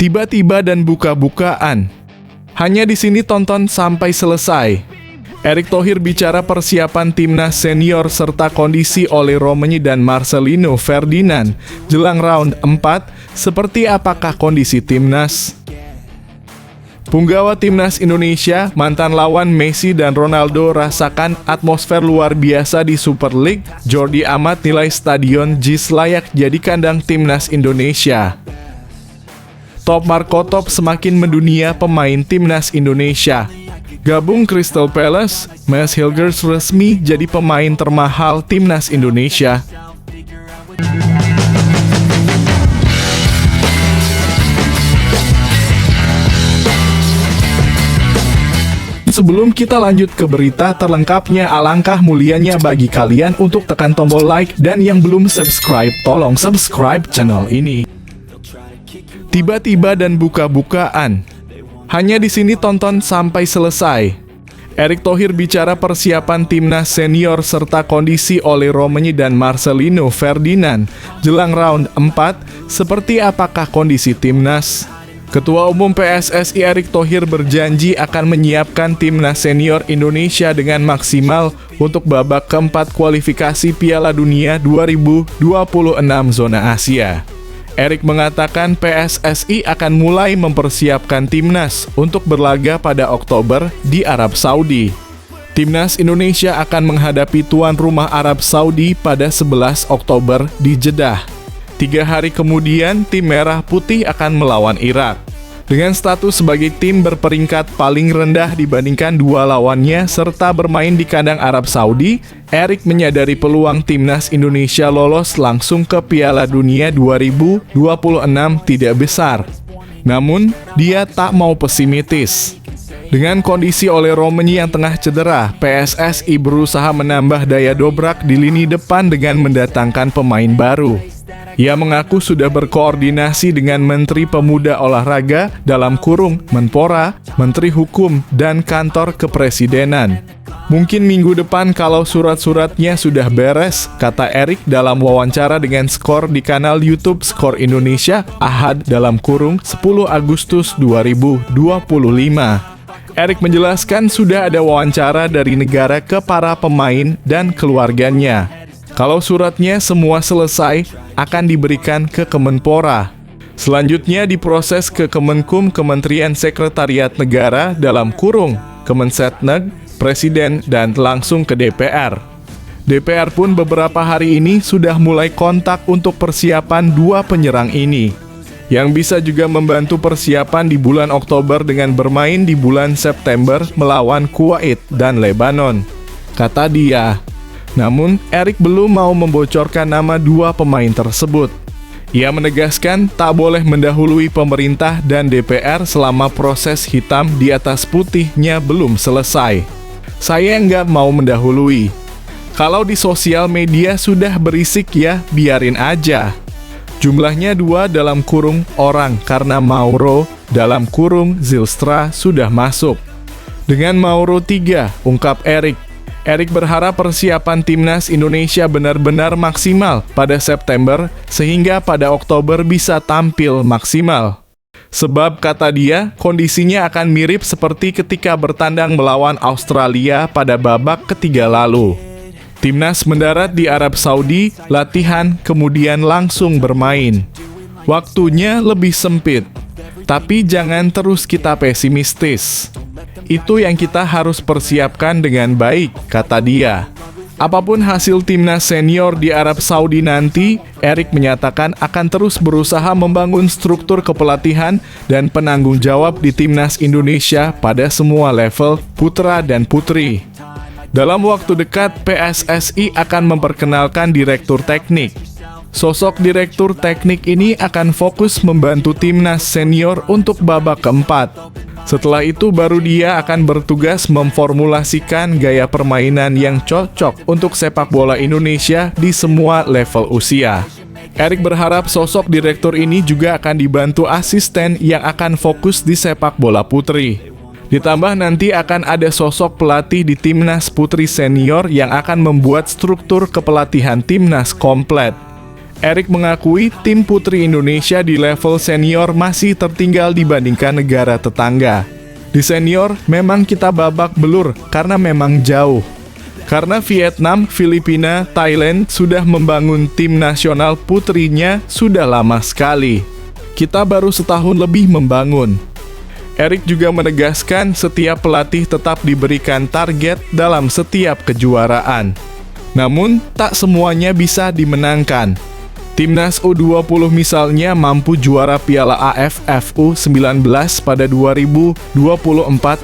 Tiba-tiba dan buka-bukaan. Hanya di sini tonton sampai selesai. Erick Thohir bicara persiapan timnas senior serta kondisi Ole Romenyi dan Marcelino Ferdinand jelang round 4, seperti apakah kondisi timnas? Punggawa timnas Indonesia, mantan lawan Messi dan Ronaldo rasakan atmosfer luar biasa di Super League. Jordi Amat nilai Stadion JIS layak jadi kandang timnas Indonesia. Top Marco Top semakin mendunia pemain timnas Indonesia. Gabung Crystal Palace, Mads Hilgers resmi jadi pemain termahal timnas Indonesia. Sebelum kita lanjut ke berita terlengkapnya, alangkah mulianya bagi kalian untuk tekan tombol like dan yang belum subscribe, tolong subscribe channel ini. Tiba-tiba dan buka-bukaan. Hanya di sini tonton sampai selesai. Erick Thohir bicara persiapan timnas senior serta kondisi Ole Romenyi dan Marcelino Ferdinand jelang round 4, seperti apakah kondisi timnas? Ketua Umum PSSI Erick Thohir berjanji akan menyiapkan timnas senior Indonesia dengan maksimal untuk babak keempat kualifikasi Piala Dunia 2026 zona Asia. Erick mengatakan PSSI akan mulai mempersiapkan timnas untuk berlaga pada Oktober di Arab Saudi. Timnas Indonesia akan menghadapi tuan rumah Arab Saudi pada 11 Oktober di Jeddah. 3 hari kemudian, tim Merah Putih akan melawan Irak. Dengan status sebagai tim berperingkat paling rendah dibandingkan dua lawannya serta bermain di kandang Arab Saudi, Erick menyadari peluang timnas Indonesia lolos langsung ke Piala Dunia 2026 tidak besar. Namun, dia tak mau pesimistis. Dengan kondisi Ole Romenyi yang tengah cedera, PSSI berusaha menambah daya dobrak di lini depan dengan mendatangkan pemain baru. Ia mengaku sudah berkoordinasi dengan Menteri Pemuda Olahraga (Menpora), Menteri Hukum, dan Kantor Kepresidenan. Mungkin minggu depan kalau surat-suratnya sudah beres, kata Erick dalam wawancara dengan Skor di kanal YouTube Skor Indonesia, Ahad (10 Agustus 2025). Erick menjelaskan sudah ada wawancara dari negara ke para pemain dan keluarganya. Kalau suratnya semua selesai, akan diberikan ke Kemenpora. Selanjutnya diproses ke Kemenkum, Kementerian Sekretariat Negara Kemensetneg, Presiden, dan langsung ke DPR. DPR pun beberapa hari ini sudah mulai kontak untuk persiapan dua penyerang ini, yang bisa juga membantu persiapan di bulan Oktober dengan bermain di bulan September melawan Kuwait dan Lebanon, kata dia. Namun, Erick belum mau membocorkan nama dua pemain tersebut. Ia menegaskan tak boleh mendahului pemerintah dan DPR selama proses hitam di atas putihnya belum selesai. Saya nggak mau mendahului. Kalau di sosial media sudah berisik ya, biarin aja. Jumlahnya 2 orang karena Mauro Zylstra sudah masuk. Dengan Mauro 3, ungkap Erick. Erick berharap persiapan timnas Indonesia benar-benar maksimal pada September sehingga pada Oktober bisa tampil maksimal. Sebab kata dia, kondisinya akan mirip seperti ketika bertandang melawan Australia pada babak ketiga lalu. Timnas mendarat di Arab Saudi, latihan, kemudian langsung bermain. Waktunya lebih sempit, tapi jangan terus kita pesimistis. Itu yang kita harus persiapkan dengan baik, kata dia. Apapun hasil timnas senior di Arab Saudi nanti, Erick menyatakan akan terus berusaha membangun struktur kepelatihan dan penanggung jawab di timnas Indonesia pada semua level, putra dan putri. Dalam waktu dekat, PSSI akan memperkenalkan direktur teknik. Sosok direktur teknik ini akan fokus membantu timnas senior untuk babak keempat. Setelah itu baru dia akan bertugas memformulasikan gaya permainan yang cocok untuk sepak bola Indonesia di semua level usia. Erick berharap sosok direktur ini juga akan dibantu asisten yang akan fokus di sepak bola putri. Ditambah nanti akan ada sosok pelatih di timnas putri senior yang akan membuat struktur kepelatihan timnas komplit. Erik mengakui tim putri Indonesia di level senior masih tertinggal dibandingkan negara tetangga. Di senior, memang kita babak belur karena memang jauh. Karena Vietnam, Filipina, Thailand sudah membangun tim nasional putrinya sudah lama sekali. Kita baru setahun lebih membangun. Erik juga menegaskan setiap pelatih tetap diberikan target dalam setiap kejuaraan. Namun, tak semuanya bisa dimenangkan. Timnas U20 misalnya mampu juara Piala AFF U19 pada 2024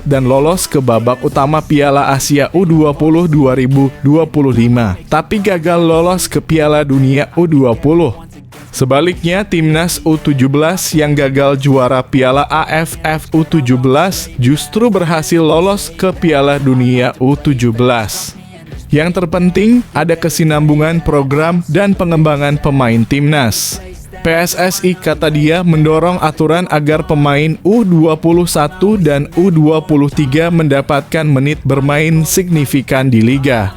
dan lolos ke babak utama Piala Asia U20 2025, tapi gagal lolos ke Piala Dunia U20. Sebaliknya, Timnas U17 yang gagal juara Piala AFF U17 justru berhasil lolos ke Piala Dunia U17. Yang terpenting, ada kesinambungan program dan pengembangan pemain timnas. PSSI, kata dia, mendorong aturan agar pemain U21 dan U23 mendapatkan menit bermain signifikan di liga.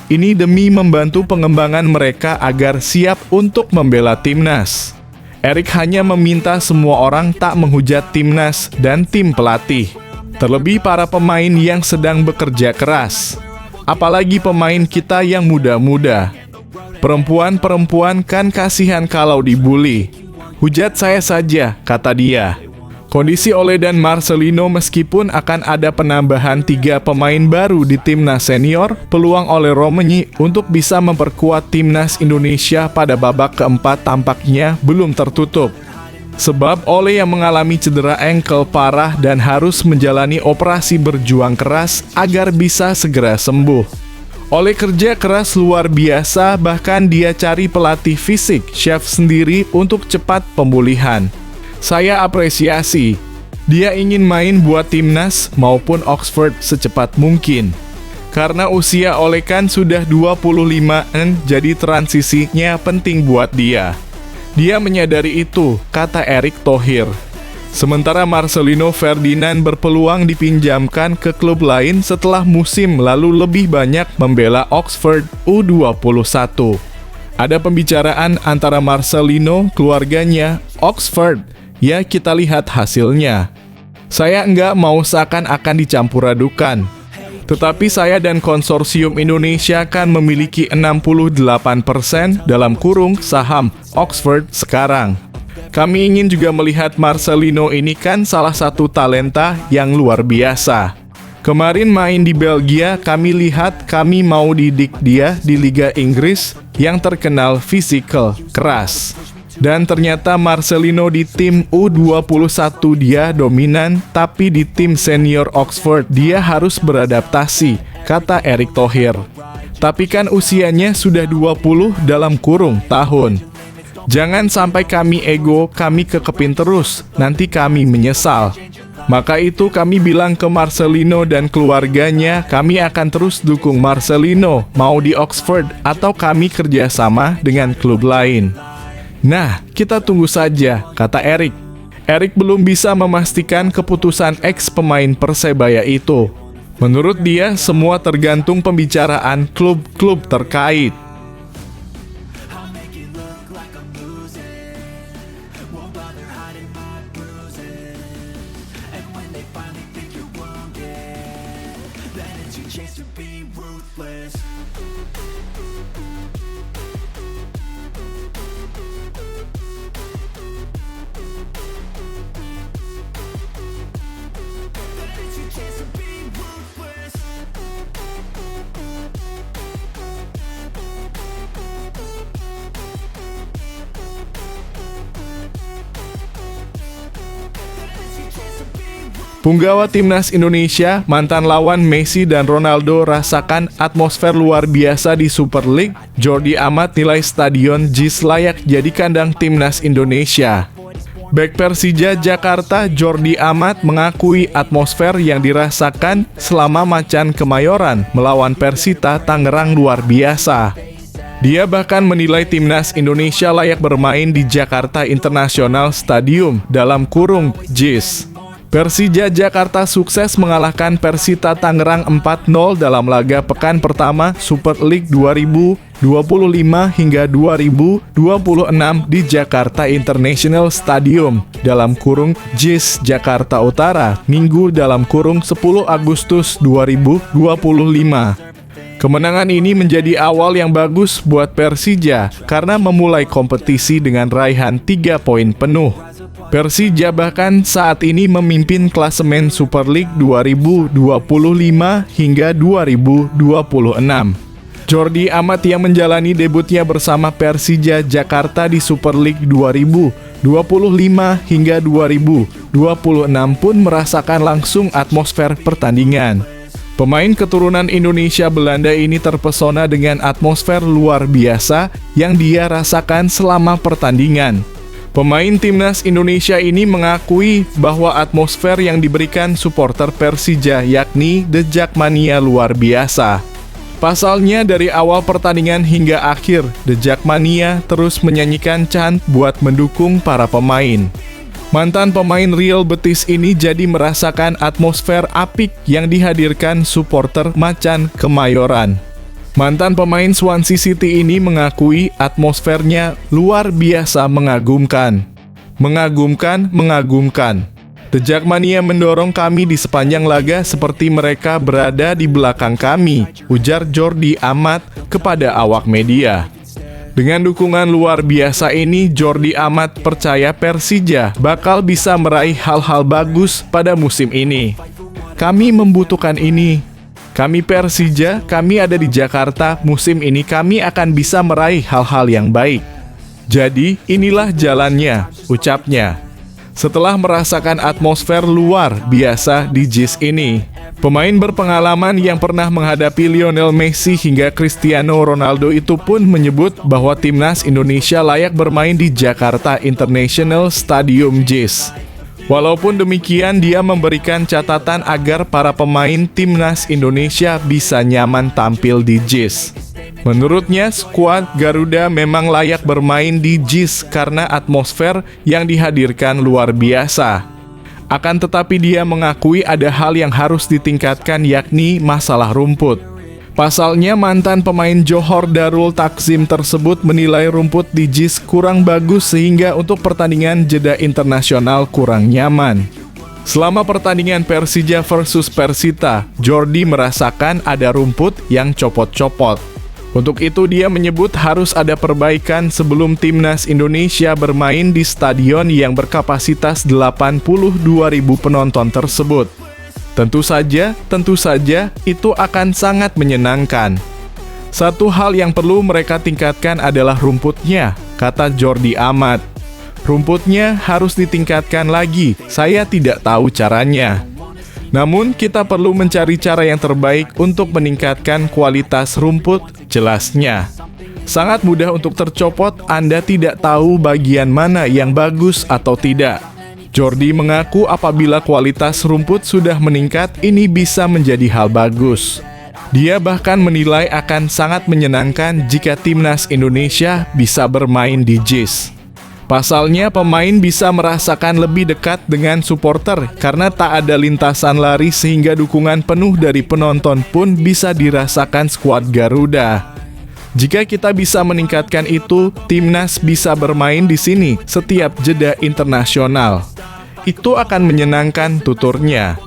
Ini demi membantu pengembangan mereka agar siap untuk membela timnas. Erik hanya meminta semua orang tak menghujat timnas dan tim pelatih, terlebih para pemain yang sedang bekerja keras. Apalagi pemain kita yang muda-muda. Perempuan-perempuan kan kasihan kalau dibully. Hujat saya saja, kata dia. Kondisi Ole dan Marcelino meskipun akan ada penambahan 3 pemain baru di timnas senior, peluang Ole Romenyi untuk bisa memperkuat timnas Indonesia pada babak keempat tampaknya belum tertutup. Sebab Ole yang mengalami cedera engkel parah dan harus menjalani operasi berjuang keras agar bisa segera sembuh. Ole kerja keras luar biasa, bahkan dia cari pelatih fisik, chef sendiri untuk cepat pemulihan. Saya apresiasi. Dia ingin main buat timnas maupun Oxford secepat mungkin. Karena usia Ole kan sudah 25-an, jadi transisinya penting buat dia. Dia menyadari itu, kata Erick Thohir. Sementara Marcelino Ferdinand berpeluang dipinjamkan ke klub lain setelah musim lalu lebih banyak membela Oxford U21. Ada pembicaraan antara Marcelino, keluarganya, Oxford. Ya, kita lihat hasilnya. Saya enggak mau seakan-akan dicampur adukan. Tetapi saya dan konsorsium Indonesia kan memiliki 68% dalam kurung saham Oxford sekarang. Kami ingin juga melihat Marcelino ini kan salah satu talenta yang luar biasa. Kemarin main di Belgia, kami lihat kami mau didik dia di Liga Inggris yang terkenal fisikal, keras. Dan ternyata Marcelino di tim U21 dia dominan, tapi di tim senior Oxford dia harus beradaptasi, kata Erick Thohir. Tapi kan usianya sudah 20 dalam kurung tahun. Jangan sampai kami ego, kami kekepin terus, nanti kami menyesal. Maka itu kami bilang ke Marcelino dan keluarganya, kami akan terus dukung Marcelino, mau di Oxford atau kami kerjasama dengan klub lain. Nah, kita tunggu saja, kata Erik. Erik belum bisa memastikan keputusan ex-pemain Persebaya itu. Menurut dia, semua tergantung pembicaraan klub-klub terkait. Punggawa timnas Indonesia, mantan lawan Messi dan Ronaldo rasakan atmosfer luar biasa di Super League. Jordi Amat nilai Stadion JIS layak jadi kandang timnas Indonesia. Bek Persija Jakarta Jordi Amat mengakui atmosfer yang dirasakan selama Macan Kemayoran melawan Persita Tangerang luar biasa. Dia bahkan menilai timnas Indonesia layak bermain di Jakarta International Stadium dalam kurung JIS. Persija Jakarta sukses mengalahkan Persita Tangerang 4-0 dalam laga pekan pertama Super League 2023 hingga 2026 di Jakarta International Stadium (JIS Jakarta Utara) Minggu (10 Agustus 2025. Kemenangan ini menjadi awal yang bagus buat Persija karena memulai kompetisi dengan raihan 3 poin penuh. Persija bahkan saat ini memimpin klasemen Super League 2025 hingga 2026. Jordi Amat yang menjalani debutnya bersama Persija Jakarta di Super League 2025 hingga 2026 pun merasakan langsung atmosfer pertandingan. Pemain keturunan Indonesia Belanda ini terpesona dengan atmosfer luar biasa yang dia rasakan selama pertandingan. Pemain timnas Indonesia ini mengakui bahwa atmosfer yang diberikan supporter Persija yakni The Jakmania luar biasa. Pasalnya dari awal pertandingan hingga akhir, The Jakmania terus menyanyikan chant buat mendukung para pemain. Mantan pemain Real Betis ini jadi merasakan atmosfer apik yang dihadirkan supporter Macan Kemayoran. Mantan pemain Swansea City ini mengakui atmosfernya luar biasa mengagumkan. Mengagumkan. The Jakmania mendorong kami di sepanjang laga seperti mereka berada di belakang kami, ujar Jordi Amat kepada awak media. Dengan dukungan luar biasa ini, Jordi Amat percaya Persija bakal bisa meraih hal-hal bagus pada musim ini. Kami membutuhkan ini. Kami Persija, kami ada di Jakarta, musim ini kami akan bisa meraih hal-hal yang baik. Jadi, inilah jalannya, ucapnya. Setelah merasakan atmosfer luar biasa di JIS ini, pemain berpengalaman yang pernah menghadapi Lionel Messi hingga Cristiano Ronaldo itu pun menyebut bahwa timnas Indonesia layak bermain di Jakarta International Stadium JIS. Walaupun demikian, dia memberikan catatan agar para pemain timnas Indonesia bisa nyaman tampil di JIS. Menurutnya, skuad Garuda memang layak bermain di JIS karena atmosfer yang dihadirkan luar biasa. Akan tetapi dia mengakui ada hal yang harus ditingkatkan yakni masalah rumput. Pasalnya mantan pemain Johor Darul Takzim tersebut menilai rumput di JIS kurang bagus sehingga untuk pertandingan jeda internasional kurang nyaman. Selama pertandingan Persija versus Persita, Jordi merasakan ada rumput yang copot-copot. Untuk itu dia menyebut harus ada perbaikan sebelum timnas Indonesia bermain di stadion yang berkapasitas 82.000 penonton tersebut. Tentu saja itu akan sangat menyenangkan. Satu hal yang perlu mereka tingkatkan adalah rumputnya, kata Jordi Amat. Rumputnya harus ditingkatkan lagi, saya tidak tahu caranya. Namun kita perlu mencari cara yang terbaik untuk meningkatkan kualitas rumput, jelasnya. Sangat mudah untuk tercopot, Anda tidak tahu bagian mana yang bagus atau tidak. Jordi mengaku apabila kualitas rumput sudah meningkat, ini bisa menjadi hal bagus. Dia bahkan menilai akan sangat menyenangkan jika timnas Indonesia bisa bermain di JIS. Pasalnya pemain bisa merasakan lebih dekat dengan supporter karena tak ada lintasan lari sehingga dukungan penuh dari penonton pun bisa dirasakan skuad Garuda. Jika kita bisa meningkatkan itu, timnas bisa bermain di sini setiap jeda internasional. Itu akan menyenangkan, tuturnya.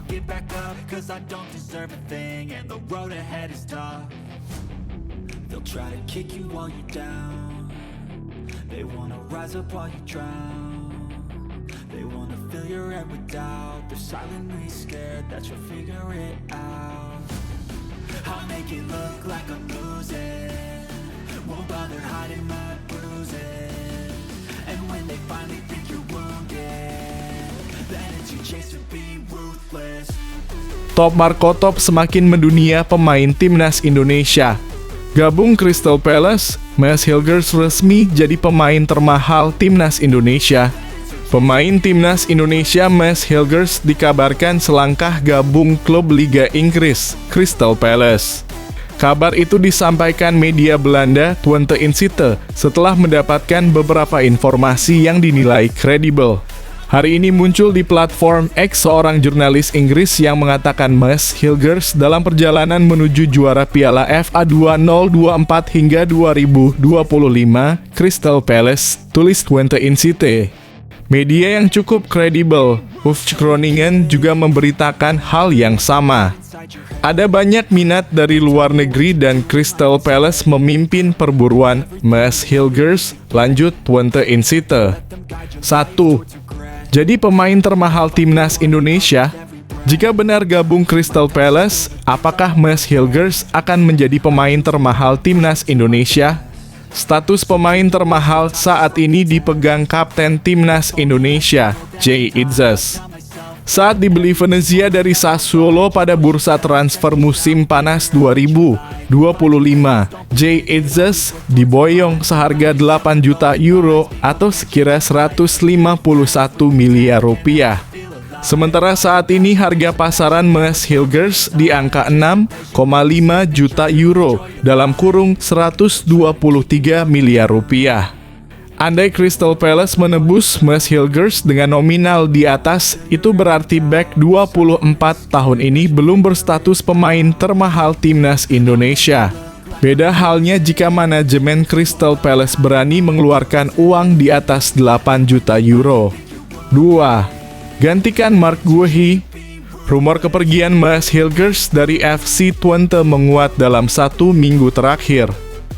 They wanna rise up while you drown. They wanna fill your head with doubt. They're silently scared that you'll figure it out. I'll make it look like I'm losing. Won't bother hiding my bruises. And when they finally think you're wounded, then it's your chance to be ruthless. Top Marco Top semakin mendunia pemain timnas Indonesia. Gabung Crystal Palace, Mads Hilgers resmi jadi pemain termahal timnas Indonesia. Pemain timnas Indonesia Mads Hilgers dikabarkan selangkah gabung klub Liga Inggris, Crystal Palace. Kabar itu disampaikan media Belanda Twente Insight setelah mendapatkan beberapa informasi yang dinilai kredibel. Hari ini muncul di platform X seorang jurnalis Inggris yang mengatakan Mads Hilgers dalam perjalanan menuju juara Piala FA 2024 hingga 2025 Crystal Palace, tulis Twente Incite. Media yang cukup kredibel, Hoofdgroningen, juga memberitakan hal yang sama. Ada banyak minat dari luar negeri dan Crystal Palace memimpin perburuan Mads Hilgers, lanjut Twente Incite. 1. Jadi pemain termahal timnas Indonesia? Jika benar gabung Crystal Palace, apakah Mads Hilgers akan menjadi pemain termahal timnas Indonesia? Status pemain termahal saat ini dipegang Kapten Timnas Indonesia, Jay Itzes. Saat dibeli Venezia dari Sassuolo pada bursa transfer musim panas 2025, Jay Itzes diboyong seharga 8 juta euro atau sekira 151 miliar rupiah. Sementara saat ini harga pasaran Mads Hilgers di angka 6,5 juta euro dalam kurung 123 miliar rupiah. Andai Crystal Palace menebus Mads Hilgers dengan nominal di atas, itu berarti bek 24 tahun ini belum berstatus pemain termahal timnas Indonesia. Beda halnya jika manajemen Crystal Palace berani mengeluarkan uang di atas 8 juta euro. 2. Gantikan Mark Guehi. Rumor kepergian Mads Hilgers dari FC Twente menguat dalam 1 minggu terakhir.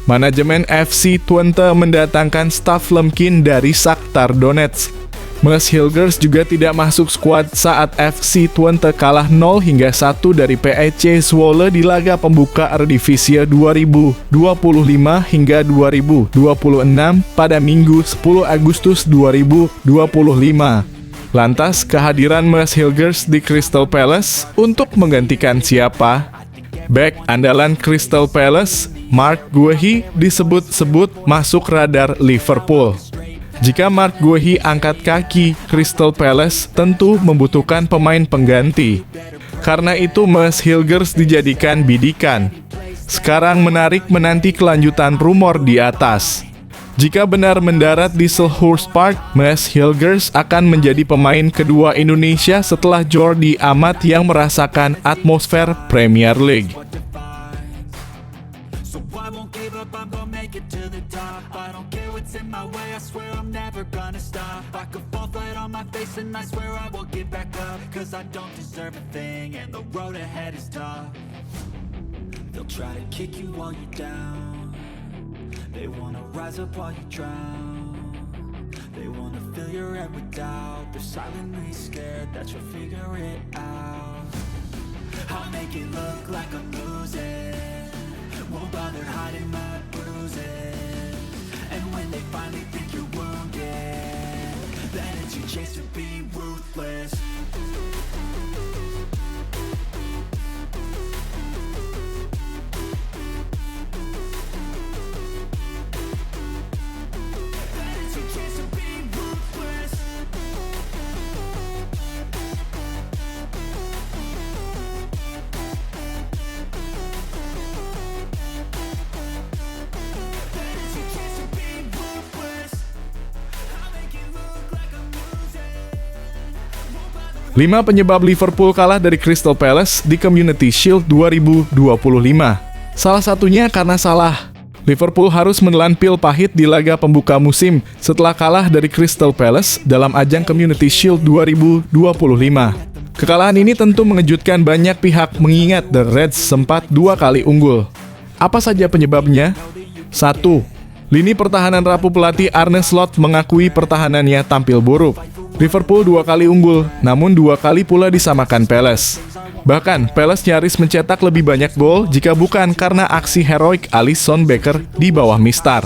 Manajemen FC Twente mendatangkan staf Lemkin dari Shakhtar Donetsk. Mads Hilgers juga tidak masuk skuad saat FC Twente kalah 0-1 dari PEC Zwolle di laga pembuka Eredivisie 2025 hingga 2026 pada Minggu 10 Agustus 2025. Lantas, kehadiran Mads Hilgers di Crystal Palace untuk menggantikan siapa? Bek andalan Crystal Palace, Mark Guehi, disebut-sebut masuk radar Liverpool. Jika Mark Guehi angkat kaki, Crystal Palace tentu membutuhkan pemain pengganti. Karena itu Mads Hilgers dijadikan bidikan. Sekarang menarik menanti kelanjutan rumor di atas. Jika benar mendarat di Selhurst Park, Mads Hilgers akan menjadi pemain kedua Indonesia setelah Jordi Amat yang merasakan atmosfer Premier League. They wanna rise up while you drown. They wanna fill your head with doubt. They're silently scared that you'll figure it out. I'll make it look like I'm losing. Won't bother hiding my bruises. And when they finally think you're wounded, then it's your chance to be ruthless. 5 penyebab Liverpool kalah dari Crystal Palace di Community Shield 2025. Salah satunya karena salah. Liverpool harus menelan pil pahit di laga pembuka musim setelah kalah dari Crystal Palace dalam ajang Community Shield 2025. Kekalahan ini tentu mengejutkan banyak pihak mengingat The Reds sempat 2 kali unggul. Apa saja penyebabnya? 1. Lini pertahanan rapuh pelatih Arne Slot mengakui pertahanannya tampil buruk. Liverpool 2 kali unggul, namun 2 kali pula disamakan Palace. Bahkan, Palace nyaris mencetak lebih banyak gol jika bukan karena aksi heroik Alisson Becker di bawah mistar.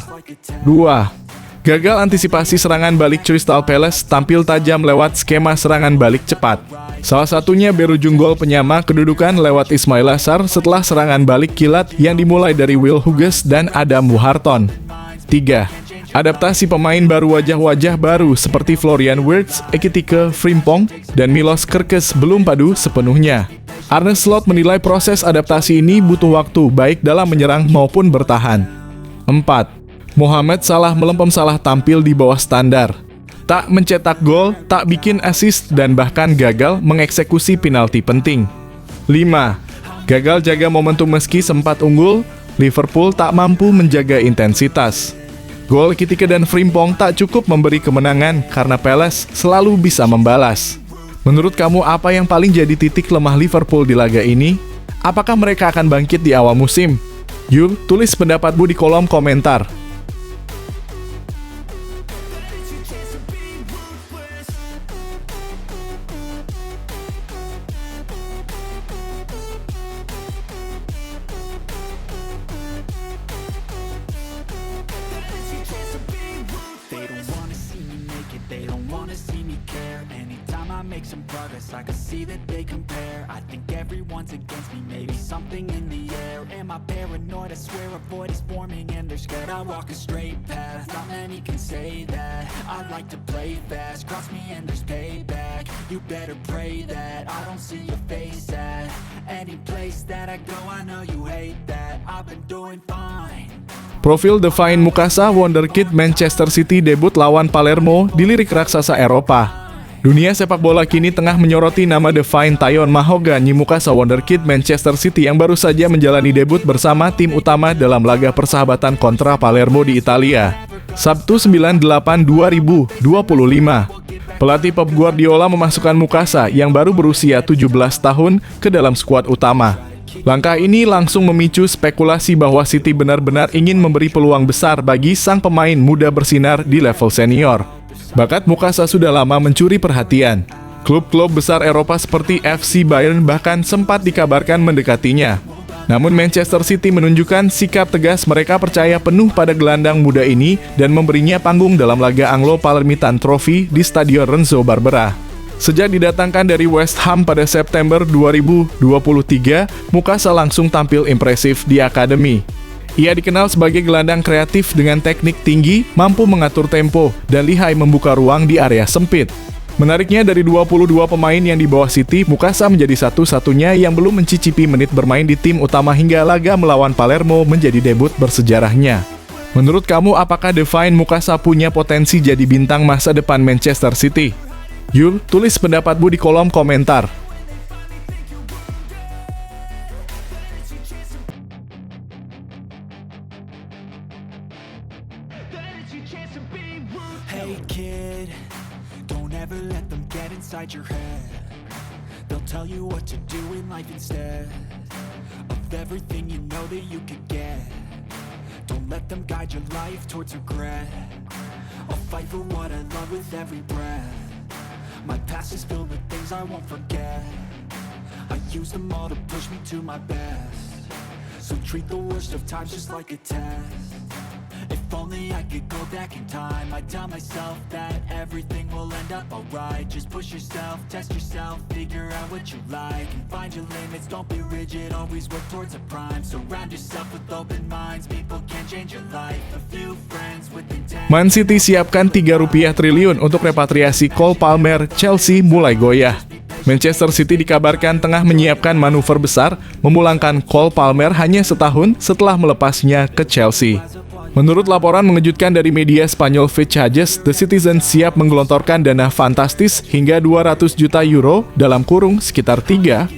2. Gagal antisipasi serangan balik Crystal Palace tampil tajam lewat skema serangan balik cepat. Salah satunya berujung gol penyama kedudukan lewat Ismail Assar setelah serangan balik kilat yang dimulai dari Will Hughes dan Adam Warton. 3. Adaptasi pemain baru wajah-wajah baru seperti Florian Wirtz, Ekitike Frimpong, dan Milos Kerkez belum padu sepenuhnya. Arne Slot menilai proses adaptasi ini butuh waktu baik dalam menyerang maupun bertahan. 4. Mohamed Salah melempem Salah tampil di bawah standar. Tak mencetak gol, tak bikin assist, dan bahkan gagal mengeksekusi penalti penting. 5. Gagal jaga momentum meski sempat unggul, Liverpool tak mampu menjaga intensitas. Gol Ekitike dan Frimpong tak cukup memberi kemenangan karena Palace selalu bisa membalas. Menurut kamu apa yang paling jadi titik lemah Liverpool di laga ini? Apakah mereka akan bangkit di awal musim? Yuk, tulis pendapatmu di kolom komentar. They don't wanna see me make it, they don't wanna see me care. Anytime I make some progress, I can see that they compare. I think everyone's against me, maybe something in the air. Am I paranoid? I swear a void is forming and they're scared. I walk a straight path, not many can say that. I like to play fast, cross me and there's payback. You better pray that I don't see your face at any place that I go. I know you hate that, I've been doing fine. Profil Devine Mukasa wonderkid Manchester City debut lawan Palermo dilirik raksasa Eropa. Dunia sepak bola kini tengah menyoroti nama Devine Tayon Mahogany Mukasa wonderkid Manchester City yang baru saja menjalani debut bersama tim utama dalam laga persahabatan kontra Palermo di Italia, Sabtu 9/8/2025. Pelatih Pep Guardiola memasukkan Mukasa yang baru berusia 17 tahun ke dalam skuad utama. Langkah ini langsung memicu spekulasi bahwa City benar-benar ingin memberi peluang besar bagi sang pemain muda bersinar di level senior. Bakat Mukasa sudah lama mencuri perhatian. Klub-klub besar Eropa seperti FC Bayern bahkan sempat dikabarkan mendekatinya. Namun Manchester City menunjukkan sikap tegas, mereka percaya penuh pada gelandang muda ini dan memberinya panggung dalam laga Anglo-Palermitan Trophy di Stadion Renzo Barbera. Sejak didatangkan dari West Ham pada September 2023, Mukasa langsung tampil impresif di akademi. Ia dikenal sebagai gelandang kreatif dengan teknik tinggi, mampu mengatur tempo, dan lihai membuka ruang di area sempit. Menariknya, dari 22 pemain yang dibawa City, Mukasa menjadi satu-satunya yang belum mencicipi menit bermain di tim utama hingga laga melawan Palermo menjadi debut bersejarahnya. Menurut kamu, apakah Devine Mukasa punya potensi jadi bintang masa depan Manchester City? Yuk, tulis pendapatmu di kolom komentar. Hey kid, don't ever let them get inside your head. They'll tell you what to do in life instead of everything you know that you could get. Don't let them guide your life towards regret. I'll fight for what I love with every breath. My past is filled with things I won't forget. I use them all to push me to my best. So treat the worst of times just like a test. If only I could go back in time, I'd tell myself that everything will end up alright. Just push yourself, test yourself, figure out what you like, and find your limits, don't be rigid, always work towards a prime. Surround yourself with open minds, people can change your life. A few friends with intent. Man City siapkan Rp3 triliun untuk repatriasi Cole Palmer, Chelsea mulai goyah. Manchester City dikabarkan tengah menyiapkan manuver besar, memulangkan Cole Palmer hanya setahun setelah melepasnya ke Chelsea. Menurut laporan mengejutkan dari media Spanyol Fitch-Hages, The Citizen siap menggelontorkan dana fantastis hingga 200 juta euro dalam kurung sekitar 3,7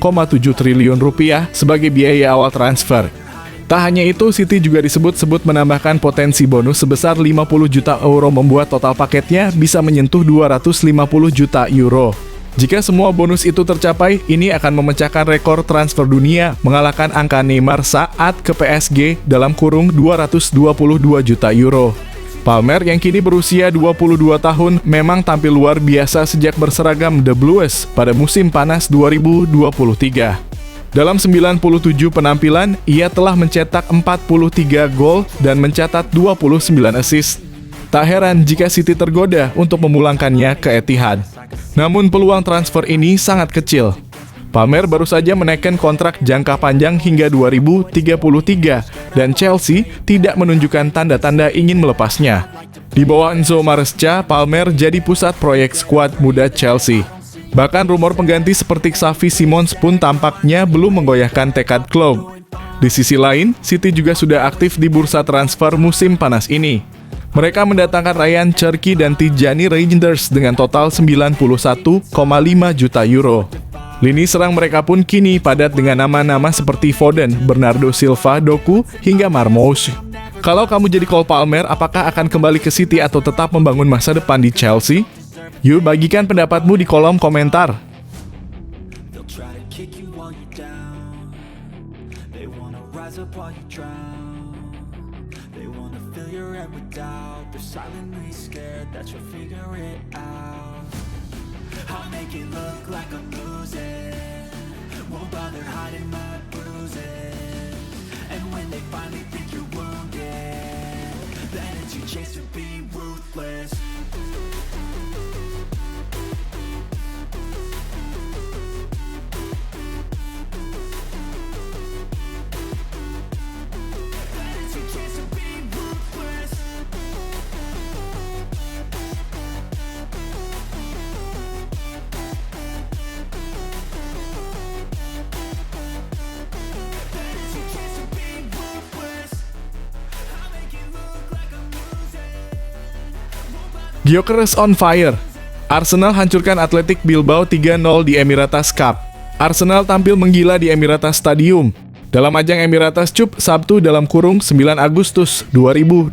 triliun rupiah sebagai biaya awal transfer. Tak hanya itu, City juga disebut-sebut menambahkan potensi bonus sebesar 50 juta euro membuat total paketnya bisa menyentuh 250 juta euro. Jika semua bonus itu tercapai, ini akan memecahkan rekor transfer dunia, mengalahkan angka Neymar saat ke PSG dalam kurung 222 juta euro. Palmer yang kini berusia 22 tahun memang tampil luar biasa sejak berseragam The Blues pada musim panas 2023. Dalam 97 penampilan, ia telah mencetak 43 gol dan mencatat 29 assist. Tak heran jika City tergoda untuk memulangkannya ke Etihad. Namun peluang transfer ini sangat kecil. Palmer baru saja menaikkan kontrak jangka panjang hingga 2033 dan Chelsea tidak menunjukkan tanda-tanda ingin melepasnya. Di bawah Enzo Maresca, Palmer jadi pusat proyek skuad muda Chelsea. Bahkan rumor pengganti seperti Xavi Simons pun tampaknya belum menggoyahkan tekad klub. Di sisi lain, City juga sudah aktif di bursa transfer musim panas ini. Mereka mendatangkan Ryan Cherki dan Tijani Reijnders dengan total 91,5 juta euro. Lini serang mereka pun kini padat dengan nama-nama seperti Foden, Bernardo Silva, Doku, hingga Marmoush. Kalau kamu jadi Cole Palmer, apakah akan kembali ke City atau tetap membangun masa depan di Chelsea? Yuk bagikan pendapatmu di kolom komentar. They'll try to kick you while you're down. They wanna rise up while you drown. They wanna fill your head with doubt. They're silently scared that you'll figure it out. I'll make it look like I'm losing. Won't bother hiding my bruises. And when they finally think you're wounded, then it's your chance to be ruthless. Gyökeres on fire. Arsenal hancurkan Athletic Bilbao 3-0 di Emirates Cup. Arsenal tampil menggila di Emirates Stadium. Dalam ajang Emirates Cup Sabtu dalam kurung 9 Agustus 2025,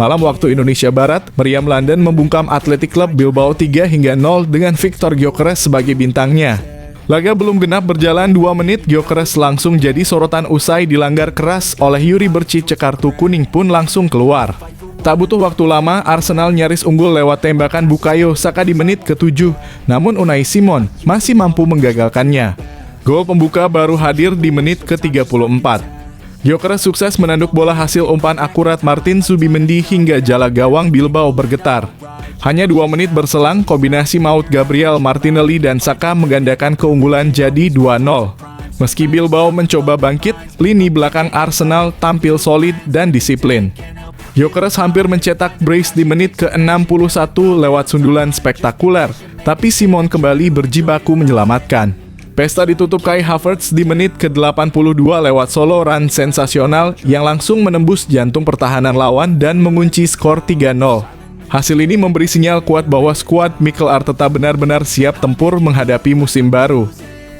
malam waktu Indonesia Barat, meriam London membungkam Athletic Club Bilbao 3-0 dengan Victor Gyökeres sebagai bintangnya. Laga belum genap berjalan 2 menit, Gyökeres langsung jadi sorotan usai dilanggar keras oleh Yuri Bercic, kartu kuning pun langsung keluar. Tak butuh waktu lama, Arsenal nyaris unggul lewat tembakan Bukayo Saka di menit ke-7, namun Unai Simon masih mampu menggagalkannya. Gol pembuka baru hadir di menit ke-34. Gyökeres sukses menanduk bola hasil umpan akurat Martin Zubimendi hingga jala gawang Bilbao bergetar. Hanya 2 menit berselang, kombinasi maut Gabriel Martinelli dan Saka menggandakan keunggulan jadi 2-0. Meski Bilbao mencoba bangkit, lini belakang Arsenal tampil solid dan disiplin. Gyökeres hampir mencetak brace di menit ke-61 lewat sundulan spektakuler, tapi Simon kembali berjibaku menyelamatkan. Pesta ditutup Kai Havertz di menit ke-82 lewat solo run sensasional yang langsung menembus jantung pertahanan lawan dan mengunci skor 3-0. Hasil ini memberi sinyal kuat bahwa skuad Mikel Arteta benar-benar siap tempur menghadapi musim baru.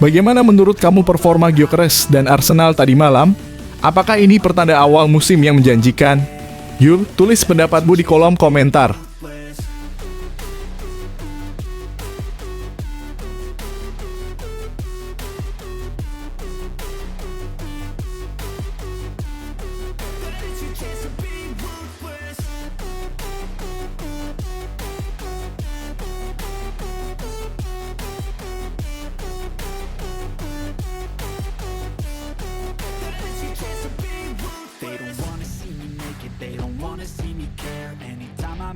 Bagaimana menurut kamu performa Gyökeres dan Arsenal tadi malam? Apakah ini pertanda awal musim yang menjanjikan? Yuk, tulis pendapatmu di kolom komentar.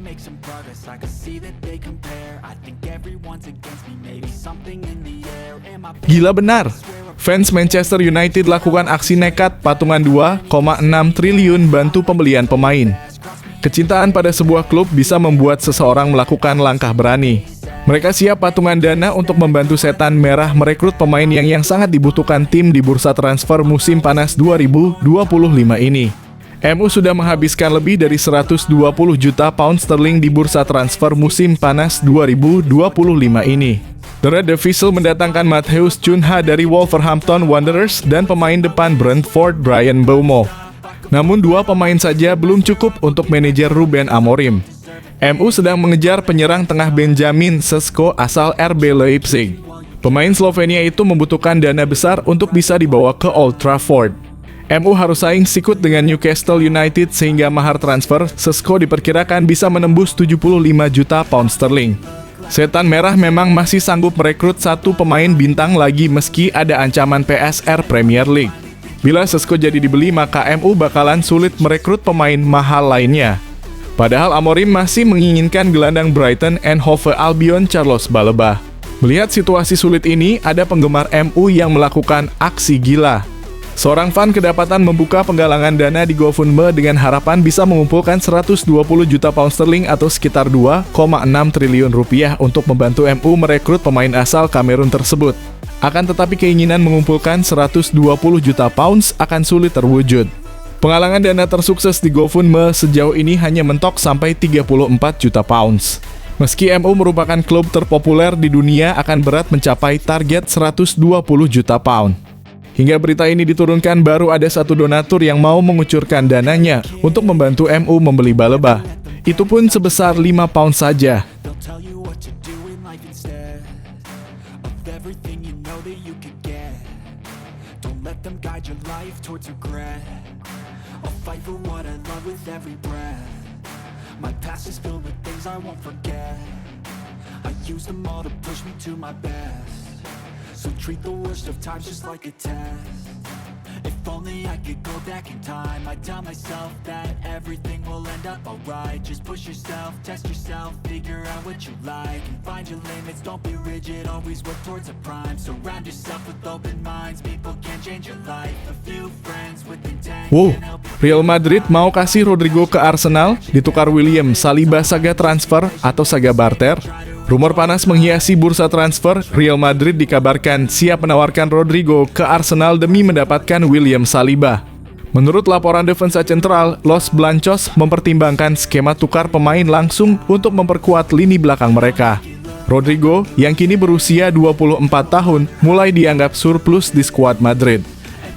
Make some progress, I can see that they compare. I think everyone's against me, maybe something in the air. Gila benar, fans Manchester United lakukan aksi nekat patungan 2,6 triliun bantu pembelian pemain. Kecintaan pada sebuah klub bisa membuat seseorang melakukan langkah berani. Mereka siap patungan dana untuk membantu setan merah merekrut pemain yang sangat dibutuhkan tim di bursa transfer musim panas 2025 ini. MU sudah menghabiskan lebih dari 120 juta pound sterling di bursa transfer musim panas 2025 ini. The Red Devils mendatangkan Matheus Cunha dari Wolverhampton Wanderers dan pemain depan Brentford Bryan Mbeumo. Namun 2 pemain saja belum cukup untuk manajer Ruben Amorim. MU sedang mengejar penyerang tengah Benjamin Sesko asal RB Leipzig. Pemain Slovenia itu membutuhkan dana besar untuk bisa dibawa ke Old Trafford. MU harus saing sikut dengan Newcastle United sehingga mahar transfer Sesko diperkirakan bisa menembus 75 juta pound sterling. Setan merah memang masih sanggup merekrut 1 pemain bintang lagi meski ada ancaman PSR Premier League. Bila Sesko jadi dibeli, maka MU bakalan sulit merekrut pemain mahal lainnya. Padahal Amorim masih menginginkan gelandang Brighton and Hove Albion Carlos Baleba. Melihat situasi sulit ini, ada penggemar MU yang melakukan aksi gila. Seorang fan kedapatan membuka penggalangan dana di GoFundMe dengan harapan bisa mengumpulkan 120 juta pound sterling atau sekitar 2,6 triliun rupiah untuk membantu MU merekrut pemain asal Kamerun tersebut. Akan tetapi keinginan mengumpulkan 120 juta pounds akan sulit terwujud. Penggalangan dana tersukses di GoFundMe sejauh ini hanya mentok sampai 34 juta pounds. Meski MU merupakan klub terpopuler di dunia, akan berat mencapai target 120 juta pound. Hingga berita ini diturunkan, baru ada satu donatur yang mau mengucurkan dananya untuk membantu MU membeli Baleba. Itu pun sebesar 5 pound saja. They'll tell you what to do in life instead of everything you know that you could get. Don't let them guide your life towards regret. I'll fight for what I love with every breath. My past is filled with things I won't forget. I use them all to push me to my best. So treat the worst of times just like a test. If only I could go back in time, I'd tell myself that everything will end up alright. Just push yourself, test yourself, figure out what you like, and find your limits, don't be rigid, always work towards a prime. Surround yourself with open minds, people can change your life. A few friends with intent Wow, can help you. Real Madrid mau kasih Rodrigo ke Arsenal, ditukar William Saliba saga transfer atau saga barter? Rumor panas menghiasi bursa transfer. Real Madrid dikabarkan siap menawarkan Rodrigo ke Arsenal demi mendapatkan William Saliba. Menurut laporan Defensa Central, Los Blancos mempertimbangkan skema tukar pemain langsung untuk memperkuat lini belakang mereka. Rodrigo, yang kini berusia 24 tahun, mulai dianggap surplus di skuad Madrid.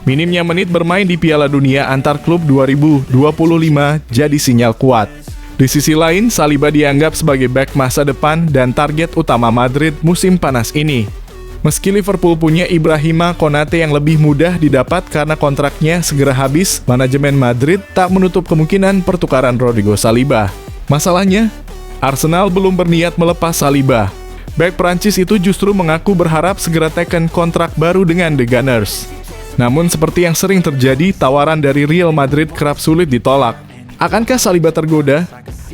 Minimnya menit bermain di Piala Dunia antar klub 2025 jadi sinyal kuat. Di sisi lain, Saliba dianggap sebagai bek masa depan dan target utama Madrid musim panas ini. Meski Liverpool punya Ibrahima Konate yang lebih mudah didapat karena kontraknya segera habis, manajemen Madrid tak menutup kemungkinan pertukaran Rodrigo Saliba. Masalahnya, Arsenal belum berniat melepas Saliba. Bek Prancis itu justru mengaku berharap segera teken kontrak baru dengan The Gunners. Namun seperti yang sering terjadi, tawaran dari Real Madrid kerap sulit ditolak. Akankah Saliba tergoda?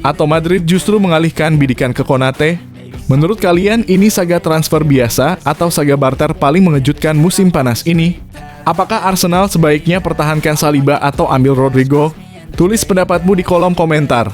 Atau Madrid justru mengalihkan bidikan ke Konate? Menurut kalian, ini saga transfer biasa atau saga barter paling mengejutkan musim panas ini? Apakah Arsenal sebaiknya pertahankan Saliba atau ambil Rodrigo? Tulis pendapatmu di kolom komentar.